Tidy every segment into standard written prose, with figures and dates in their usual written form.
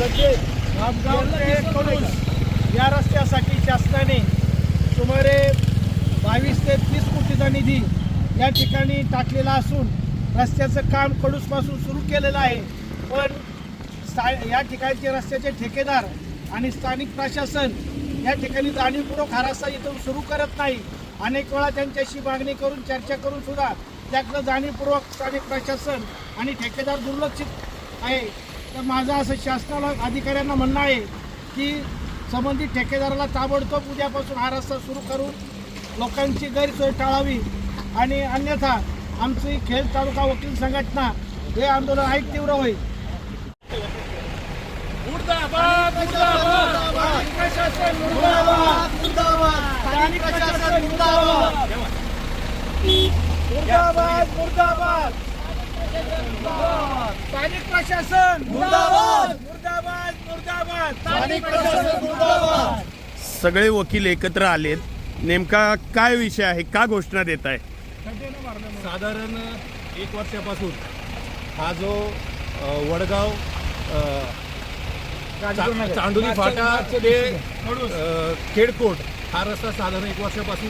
खामगाव ते कडूस या रस्त्यासाठी शासनाने सुमारे 22 ते 30 कोटीचा निधी या ठिकाणी टाकलेला असून रस्त्याचं काम कडूसपासून सुरू केलेलं आहे। पण या ठिकाणचे रस्त्याचे ठेकेदार आणि स्थानिक प्रशासन या ठिकाणी जाणीवपूर्वक हा रस्ता इथून सुरू करत नाही। अनेक वेळा त्यांच्याशी मागणी करून चर्चा करून सुद्धा त्याकडे जाणीवपूर्वक स्थानिक प्रशासन आणि ठेकेदार दुर्लक्षित आहे। तर माझं असं शासनाला अधिकाऱ्यांना म्हणणं आहे की संबंधित ठेकेदाराला ताबडतोब उद्यापासून हा रस्ता सुरू करून लोकांची गैरसोय टाळावी आणि अन्यथा आमची खेड तालुका वकील संघटना हे आंदोलन अधिक तीव्र होईल। मुर्दाबाद मुर्दाबाद प्रशासन मुर्दाबाद मुर्दाबाद स्थानिक प्रशासन मुर्दाबाद मुर्दाबाद मुर्दाबाद स्थानिक प्रशासन मुर्दाबाद मुर्दाबाद मुर्दाबाद स्थानिक प्रशासन मुर्दाबाद। सगळे वकील एकत्र आलेत, नेमका काय विषय आहे, का घोषणा देत आहे? साधारण 1 वर्षापासून हा जो वडगाव चांडोली फाटा ते खेडकोट हा रस्ता साधारण 1 वर्षापासून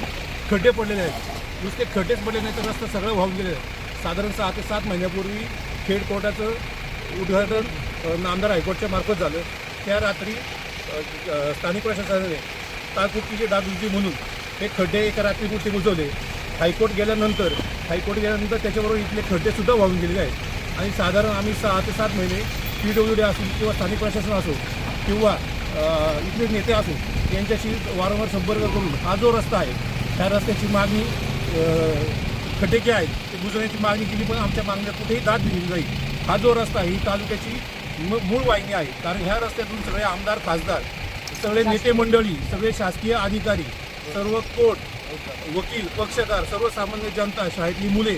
खड्डे पडलेले आहेत। नुसते खड्डेच पडले नाही तर रस्ता सगळं वाहून गेलेला आहे। साधारण 6 ते 7 महिन्यापूर्वी खेडकोटाचं उद्घाटन नामदार हायकोर्टच्या मार्फत झालं। त्या रात्री स्थानिक प्रशासनाने तात्पुरतीची डागडुजी म्हणून हे खड्डे एका रात्रीपुरते बुजवले। हायकोर्ट गेल्यानंतर त्याच्याबरोबर इथले खड्डेसुद्धा वाहून गेलेले आहेत। आणि साधारण आम्ही 6 ते 7 महिने PWD असो किंवा स्थानिक प्रशासन असो किंवा इथले नेते असो यांच्याशी वारंवार संपर्क करून हा जो रस्ता आहे त्या रस्त्याची मागणी खड्डे जे आहेत ते बुजवण्याची मागणी केली, पण आमच्या मागण्या कुठेही दाद दिली नाही। हा जो रस्ता ही तालुक्याची मूळ वाहिनी आहे, कारण ह्या रस्त्यातून सगळे आमदार खासदार सगळे नेते मंडळी सगळे शासकीय अधिकारी सर्व कोर्ट वकील पक्षकार सर्वसामान्य जनता शाळेतली मुले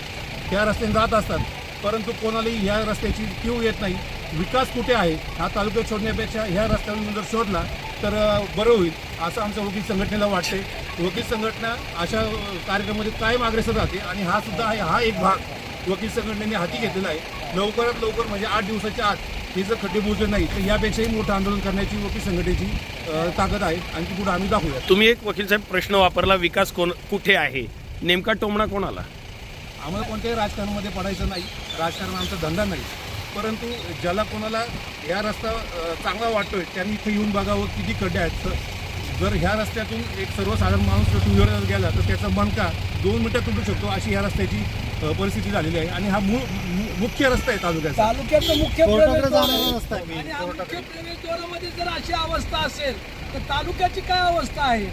त्या रस्त्याने जात असतात, परंतु कोणालाही ह्या रस्त्याची कीव येत नाही। विकास कुठे आहे हा तालुक्यात शोधण्यापेक्षा ह्या रस्त्यावरून जर शोधला तर बरं होईल असं आमच्या वकील संघटनेला वाटते। वकील संघटना अशा कार्यक्रमामध्ये कायम अग्रेसर राहते आणि हा सुद्धा हा एक भाग वकील संघटनेने हाती घेतलेला आहे। लवकरात लवकर म्हणजे 8 दिवसाच्या आत हे जर खड्डे बुजले नाही तर यापेक्षाही मोठं आंदोलन करण्याची वकील संघटनेची ताकद आहे आणि ती पुढे आम्ही दाखवूया। तुम्ही एक वकील साहेब प्रश्न वापरला, विकास कुठे आहे, नेमका टोमणा कोणाला? आम्हाला कोणत्याही राजकारणामध्ये पडायचं नाही, राजकारण आमचा धंदा नाही, परंतु ज्याला कोणाला या रस्ता चांगला वाटतोय त्यांनी इथे येऊन बघावं किती खड्डे आहेत। जर ह्या रस्त्यातून एक सर्वसाधारण माणूस जर 2 व्हीलर गेला तर त्याचा मणका 2 मिनिटात तुटू शकतो, अशी ह्या रस्त्याची परिस्थिती झालेली आहे। आणि हा मुख्य रस्ता आहे तालुक्याचा मुख्य रस्ता आहे आणि मुख्य प्रवेशद्वारामध्ये जर अशी अवस्था असेल तर तालुक्याची काय अवस्था आहे?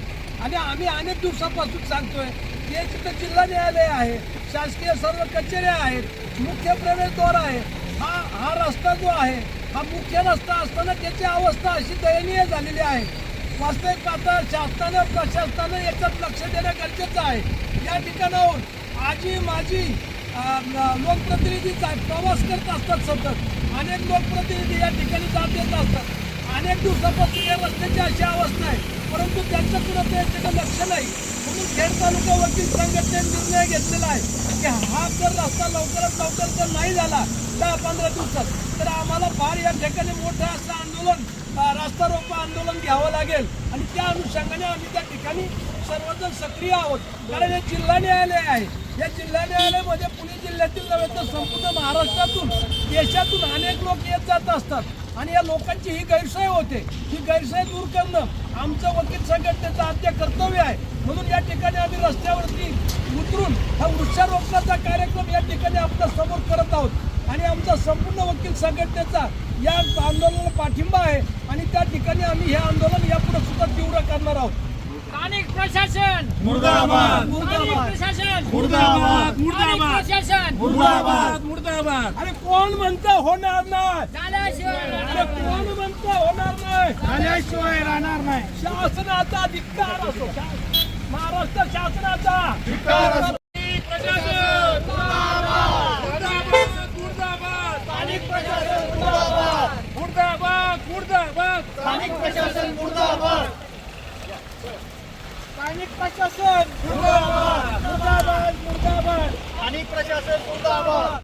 आणि आम्ही अनेक दिवसापासून सांगतोय की तिथं जिल्हा न्यायालय आहे, शासकीय सर्व कचेऱ्या आहेत, मुख्य प्रवेशद्वार आहे। हा रस्ता जो आहे हा मुख्य रस्ता असताना त्याची अवस्था अशी दयनीय झालेली आहे। वास्तविक आता शासनानं प्रशासनानं याच्यात लक्ष देणं गरजेचं आहे। या ठिकाणाहून आजी माजी लोकप्रतिनिधी प्रवास करत असतात, सतत अनेक लोकप्रतिनिधी या ठिकाणी जात येत असतात। अनेक दिवसापासून या रस्त्याची अशी अवस्था आहे, परंतु त्यांच्याकडे याच्याकडे लक्ष नाही। म्हणून खेड तालुका वकील संघटनेने निर्णय घेतलेला आहे की हा जर रस्ता लवकरात लवकर जर नाही झाला 10-15 दिवसात तर आम्हाला फार या ठिकाणी मोठं असं आंदोलन रास्ता रोको आंदोलन घ्यावं लागेल। आणि त्या अनुषंगाने आम्ही त्या ठिकाणी सर्वजण सक्रिय आहोत, कारण हे जिल्हा न्यायालय आहे। या जिल्हा न्यायालयामध्ये पुणे जिल्ह्यातील नव्हे तर संपूर्ण महाराष्ट्रातून देशातून अनेक लोक येत जात असतात आणि या लोकांची ही गैरसोय होते। ही गैरसोय दूर करणं आमचं वकील संघटनेचं आद्य कर्तव्य आहे। म्हणून या ठिकाणी आम्ही रस्त्यावरती उतरून हा वृक्षारोपणाचा कार्यक्रम या ठिकाणी आपल्या समोर करत आहोत आणि आमचा संपूर्ण वकील संघटनेचा या आंदोलनाला पाठिंबा आहे आणि त्या ठिकाणी आम्ही हे आंदोलन यापुढे सुद्धा तीव्र करणार आहोत। स्थानिक प्रशासन मुर्दाबाद मुर्दाबाद प्रशासन मुर्दाबाद मुर्दाबाद प्रशासन मुर्दाबाद मुर्दाबाद। अरे कोण म्हणतं होणार नाही? अरे कोण म्हणतं होणार नाही? झाल्याशिवाय राहणार नाही। शासनाचा धिक्कार असो, महाराष्ट्र शासनाचा धिक्कार असो। प्रशासन मुर्दाबाद मुर्दाबाद स्थानिक प्रशासन मुर्दाबाद मुर्दाबाद मुर्दाबाद स्थानिक प्रशासन मुर्दाबाद स्थानिक प्रशासन मुर्दाबाद मुर्दाबाद मुर्दाबाद स्थानिक प्रशासन मुर्दाबाद।